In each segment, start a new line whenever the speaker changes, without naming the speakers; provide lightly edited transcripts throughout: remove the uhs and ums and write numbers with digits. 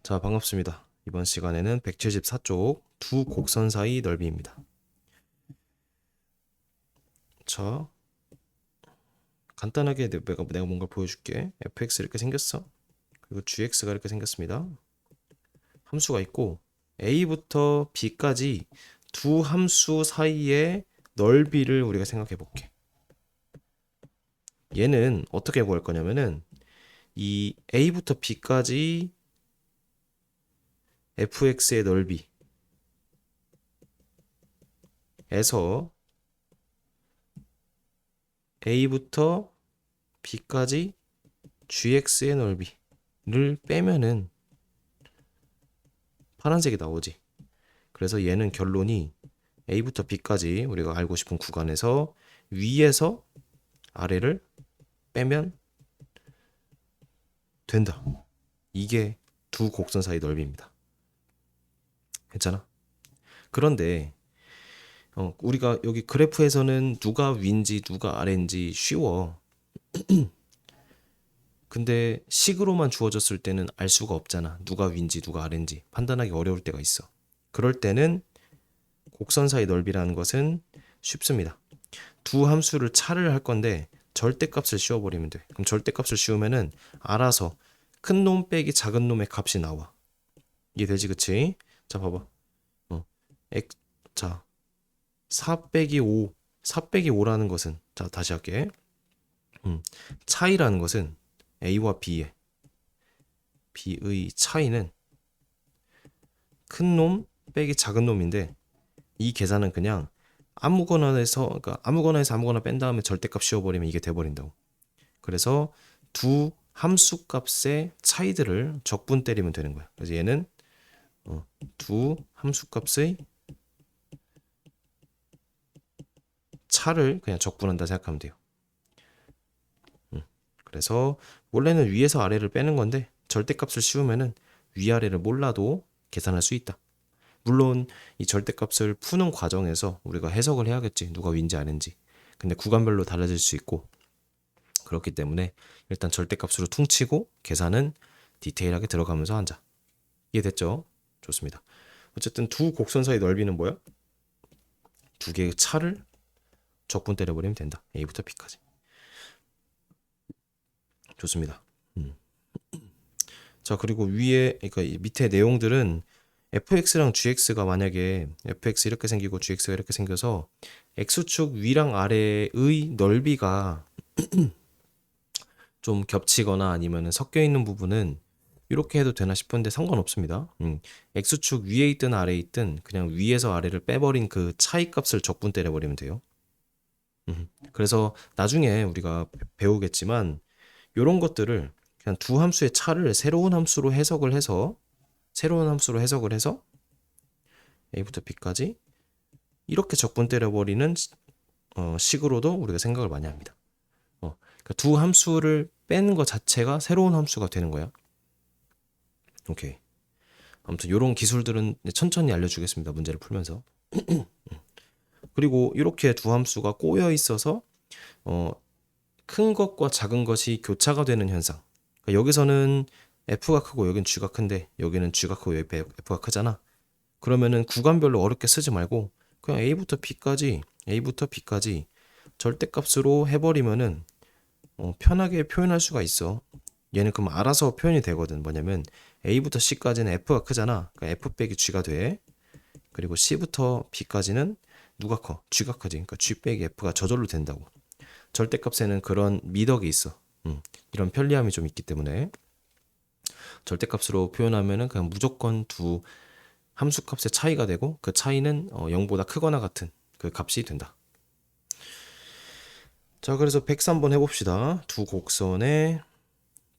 자, 반갑습니다. 이번 시간에는 174쪽 두 곡선 사이 넓이입니다. 자, 간단하게 내가 뭔가 보여줄게. fx 이렇게 생겼어. 그리고 gx가 이렇게 생겼습니다. 함수가 있고 a부터 b까지 두 함수 사이의 넓이를 우리가 생각해 볼게. 얘는 어떻게 구할 거냐면은 이 a부터 b까지 fx의 넓이에서 a부터 b까지 gx의 넓이를 빼면은 파란색이 나오지. 그래서 얘는 결론이 a부터 b까지 우리가 알고 싶은 구간에서 위에서 아래를 빼면 된다. 이게 두 곡선 사이 넓이입니다. 괜찮아? 그런데 우리가 여기 그래프에서는 누가 위인지 누가 아래인지 쉬워. 근데 식으로만 주어졌을 때는 알 수가 없잖아. 누가 위인지 누가 아래인지 판단하기 어려울 때가 있어. 그럴 때는 곡선 사이 넓이라는 것은 쉽습니다. 두 함수를 차를 할 건데 절대값을 씌워버리면 돼. 그럼 절대값을 씌우면은 알아서 큰 놈 빼기 작은 놈의 값이 나와. 이해되지, 그치? 자, 봐봐. 어, 자, 4 빼기 5, 4 빼기 5라는 것은, 자, 다시 할게. 차이라는 것은 A와 B의 차이는 큰 놈 빼기 작은 놈인데 이 계산은 그냥 그러니까 아무거나 해서 아무거나 뺀 다음에 절대값 씌워버리면 이게 돼버린다고. 그래서 두 함수 값의 차이들을 적분 때리면 되는 거야. 그래서 얘는 두 함수 값의 차를 그냥 적분한다 생각하면 돼요. 그래서 원래는 위에서 아래를 빼는 건데 절대값을 씌우면은 위아래를 몰라도 계산할 수 있다. 물론 이 절대값을 푸는 과정에서 우리가 해석을 해야겠지. 누가 위인지 아닌지. 근데 구간별로 달라질 수 있고 그렇기 때문에 일단 절대값으로 퉁치고 계산은 디테일하게 들어가면서 하자. 이해됐죠? 좋습니다. 어쨌든 두 곡선 사이 넓이는 뭐야? 두 개의 차를 적분 때려버리면 된다. A부터 B까지. 좋습니다. 자, 그리고 그러니까 이 밑에 내용들은 fx랑 gx가 만약에 fx 이렇게 생기고 gx가 이렇게 생겨서 x축 위랑 아래의 넓이가 좀 겹치거나 아니면 섞여 있는 부분은 이렇게 해도 되나 싶은데 상관없습니다. x축 위에 있든 아래에 있든 그냥 위에서 아래를 빼버린 그 차이 값을 적분 때려버리면 돼요. 그래서 나중에 우리가 배우겠지만 이런 것들을 그냥 두 함수의 차를 새로운 함수로 해석을 해서 a부터 b까지 이렇게 적분 때려버리는 식으로도 우리가 생각을 많이 합니다. 그러니까 두 함수를 빼는 것 자체가 새로운 함수가 되는 거야. 오케이. 아무튼 이런 기술들은 천천히 알려주겠습니다. 문제를 풀면서. 그리고 이렇게 두 함수가 꼬여 있어서 큰 것과 작은 것이 교차가 되는 현상. 그러니까 여기서는 f가 크고 여기는 g가 큰데 여기는 g가 크고 여기 f가 크잖아. 그러면은 구간별로 어렵게 쓰지 말고 그냥 a부터 b까지 절대값으로 해버리면은 편하게 표현할 수가 있어. 얘는 그럼 알아서 표현이 되거든. 뭐냐면 a부터 c까지는 f가 크잖아. 그러니까 f 빼기 g가 돼. 그리고 c부터 b까지는 누가 커? g가 크지. 그러니까 g 빼기 f가 저절로 된다고. 절대값에는 그런 미덕이 있어. 이런 편리함이 좀 있기 때문에 절대값으로 표현하면은 그냥 무조건 두 함수값의 차이가 되고 그 차이는 0보다 크거나 같은 그 값이 된다. 자, 그래서 103번 해봅시다. 두 곡선의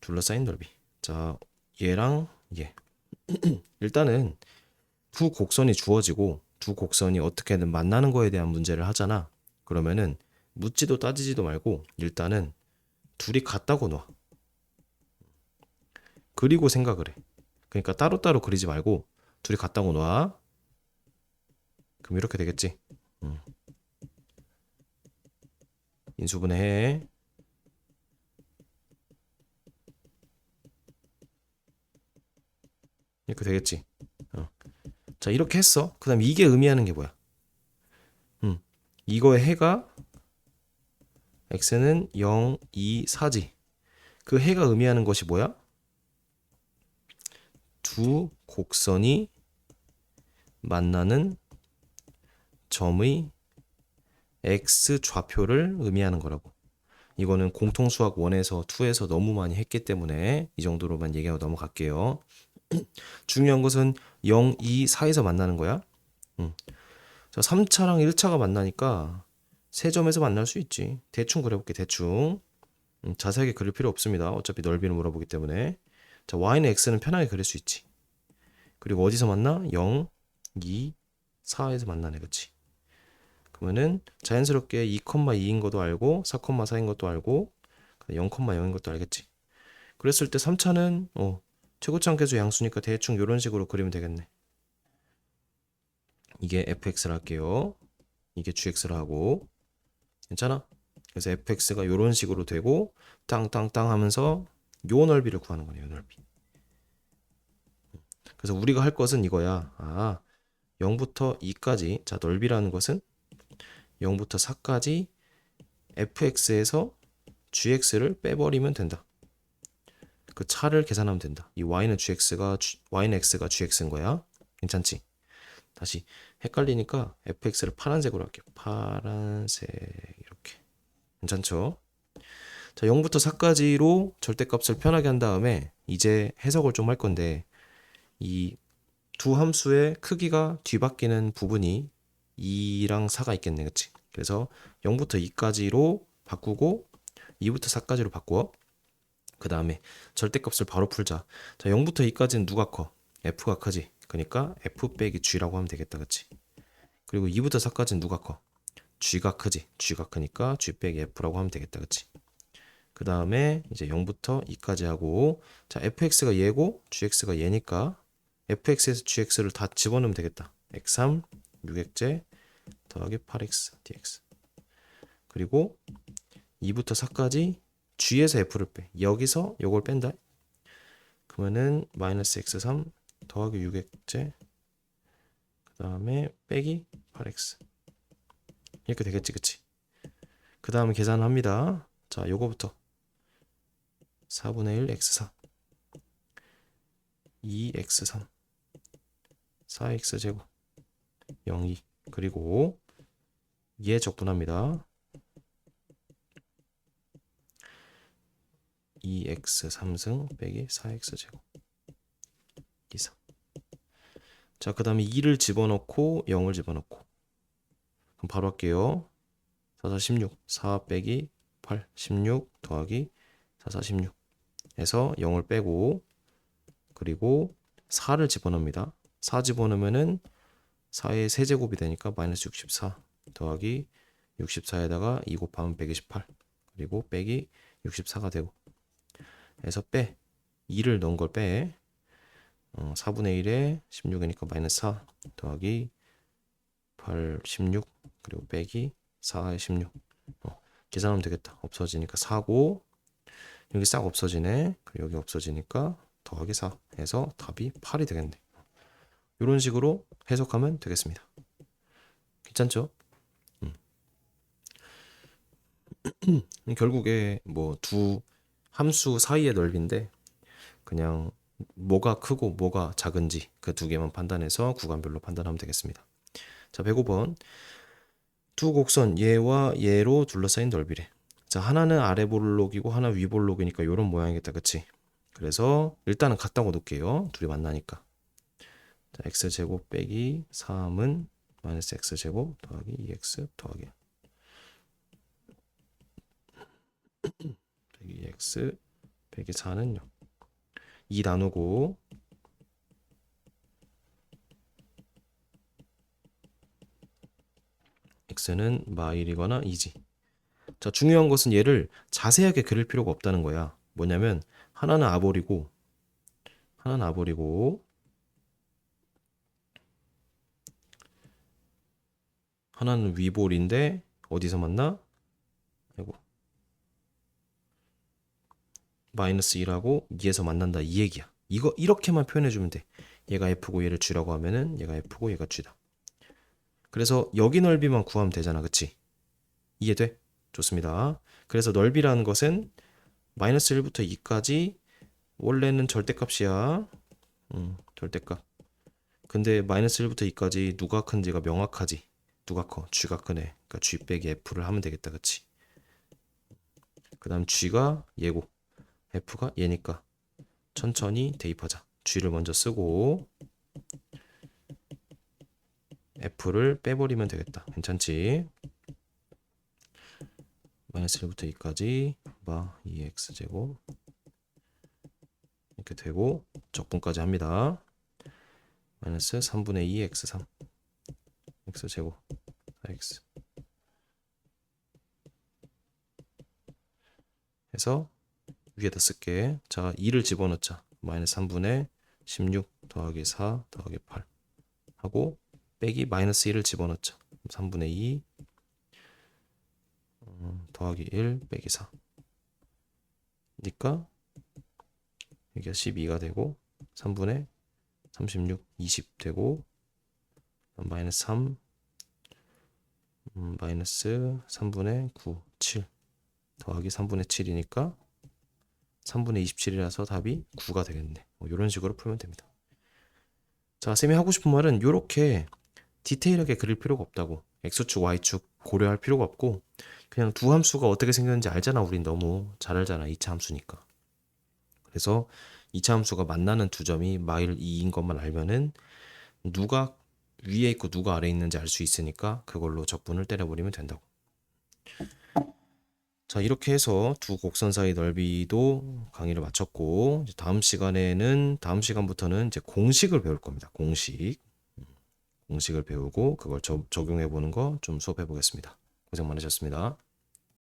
둘러싸인 넓이. 자, 얘랑 얘. 일단은 두 곡선이 주어지고 두 곡선이 어떻게든 만나는 거에 대한 문제를 하잖아. 그러면은 묻지도 따지지도 말고 일단은 둘이 같다고 놔. 그리고 생각을 해. 그러니까 따로따로 그리지 말고 둘이 같다고 놔. 그럼 이렇게 되겠지. 인수분해해. 이렇게 되겠지. 자, 이렇게 했어. 그 다음 이게 의미하는 게 뭐야? 이거의 해가 x는 0, 2, 4지. 그 해가 의미하는 것이 뭐야? 두 곡선이 만나는 점의 x 좌표를 의미하는 거라고. 이거는 공통수학 1에서 2에서 너무 많이 했기 때문에 이 정도로만 얘기하고 넘어갈게요. 중요한 것은 0, 2, 4에서 만나는 거야. 자, 3차랑 1차가 만나니까 세 점에서 만날 수 있지. 대충 그려볼게, 대충. 자세하게 그릴 필요 없습니다. 어차피 넓이를 물어보기 때문에. 자, y는 x는 편하게 그릴 수 있지. 그리고 어디서 만나? 0, 2, 4에서 만나네, 그치? 그러면은 자연스럽게 2,2인 것도 알고 4,4인 것도 알고 0,0인 것도 알겠지. 그랬을 때 3차는 최고차함계수 양수니까 대충 이런 식으로 그리면 되겠네. 이게 fx를 할게요. 이게 gx를 하고 괜찮아? 그래서 fx가 이런 식으로 되고 땅땅땅 하면서 요 넓이를 구하는 거네, 요 넓이. 그래서 우리가 할 것은 이거야. 0부터 2까지. 자, 넓이라는 것은 0부터 4까지 fx에서 gx를 빼버리면 된다. 그 차를 계산하면 된다. 이 y는 x가 gx인 거야. 괜찮지? 다시 헷갈리니까 fx를 파란색으로 할게요. 파란색 이렇게. 괜찮죠? 자, 0부터 4까지로 절대값을 편하게 한 다음에 이제 해석을 좀 할 건데 이 두 함수의 크기가 뒤바뀌는 부분이 2랑 4가 있겠네. 그치? 그래서 0부터 2까지로 바꾸고 2부터 4까지로 바꾸어. 그 다음에 절대값을 바로 풀자. 자, 0부터 2까지는 누가 커? f가 크지. 그러니까 f 빼기 g라고 하면 되겠다. 그치? 그리고 2부터 4까지는 누가 커? g가 크지. g가 크니까 g 빼기 f라고 하면 되겠다. 그치? 그 다음에 이제 0부터 2까지 하고 자, fx가 얘고 gx가 얘니까 fx에서 gx를 다 집어넣으면 되겠다. x3 6x제 더하기 8x dx. 그리고 2부터 4까지 g에서 f를 빼. 여기서 요걸 뺀다. 그러면은 마이너스 x3 더하기 6x제 그 다음에 빼기 8x 이렇게 되겠지, 그치? 그 다음에 계산을 합니다. 자, 요거부터 4분의 1 x4 2x3 4x제곱 0, 2 그리고 얘 적분합니다. 2x3승 빼기 4x제곱 2, 4. 자, 그 다음에 2를 집어넣고 0을 집어넣고 그럼 바로 할게요. 4, 4, 16 4 빼기 8 16 더하기 4, 4, 16 에서 0을 빼고 그리고 4를 집어넣습니다. 4 집어넣으면은 4의 세제곱이 되니까 마이너스 64 더하기 64에다가 2 곱하면 128 그리고 빼기 64가 되고 해서 빼 2를 넣은 걸 빼 4분의 1에 16이니까 마이너스 4 더하기 8 16 그리고 빼기 4에 16 계산하면 되겠다. 없어지니까 4고 여기 싹 없어지네. 그리고 여기 없어지니까 더하기 4 해서 답이 8이 되겠네. 이런 식으로 해석하면 되겠습니다. 괜찮죠? 결국에 뭐 두 함수 사이의 넓이인데 그냥 뭐가 크고 뭐가 작은지 그 두 개만 판단해서 구간별로 판단하면 되겠습니다. 자, 105번 두 곡선 얘와 얘로 둘러싸인 넓이래. 자, 하나는 아래 볼록이고 하나 위 볼록이니까 이런 모양이겠다. 그치? 그래서 일단은 같다고 놓을게요. 둘이 만나니까. 자, x제곱 빼기 3은 마이너스 x제곱 더하기 2x 더하기 빼기 x 빼기 4는 0. 2 나누고 x는 마일이거나 2지. 자, 중요한 것은 얘를 자세하게 그릴 필요가 없다는 거야. 뭐냐면 하나는 아볼이고 하나는 아볼이고 하나는 위볼인데 어디서 만나? 아이고. 마이너스 1하고 2에서 만난다 이 얘기야. 이거 이렇게만 표현해 주면 돼. 얘가 F고 얘를 G라고 하면은 얘가 F고 얘가 G다. 그래서 여기 넓이만 구하면 되잖아. 그치? 이해돼? 좋습니다. 그래서 넓이라는 것은 마이너스 1부터 2까지 원래는 절대값이야. 절대값. 근데 마이너스 1부터 2까지 누가 큰지가 명확하지. 누가 커? G가 크네. 그러니까 G 빼기 F를 하면 되겠다. 그치? 그 다음 G가 얘고 F가 얘니까 천천히 대입하자. G를 먼저 쓰고 F를 빼버리면 되겠다. 괜찮지? 마이너스 1부터 2까지 마 2x제곱 이렇게 되고 적분까지 합니다. 마이너스 3분의 2 x3 x제곱 4x 해서 위에다 쓸게. 자 2를 집어넣자. 마이너스 3분의 16 더하기 4 더하기 8 하고 빼기 마이너스 1을 집어넣자. 3분의 2 더하기 1 빼기 4 니까 이게 12가 되고 3분의 36 20 되고 마이너스 3 마이너스 3분의 9 7 더하기 3분의 7이니까 3분의 27이라서 답이 9가 되겠네. 뭐 이런 식으로 풀면 됩니다. 자, 쌤이 하고 싶은 말은 이렇게 디테일하게 그릴 필요가 없다고. X축, Y축 고려할 필요가 없고 그냥 두 함수가 어떻게 생겼는지 알잖아. 우린 너무 잘 알잖아. 2차 함수니까. 그래서 2차 함수가 만나는 두 점이 마일 2인 것만 알면은 누가 위에 있고 누가 아래에 있는지 알 수 있으니까 그걸로 적분을 때려버리면 된다고. 자, 이렇게 해서 두 곡선 사이 넓이도 강의를 마쳤고 이제 다음 시간부터는 이제 공식을 배울 겁니다. 공식을 배우고 그걸 적용해 보는 거 좀 수업해 보겠습니다. 고생 많으셨습니다.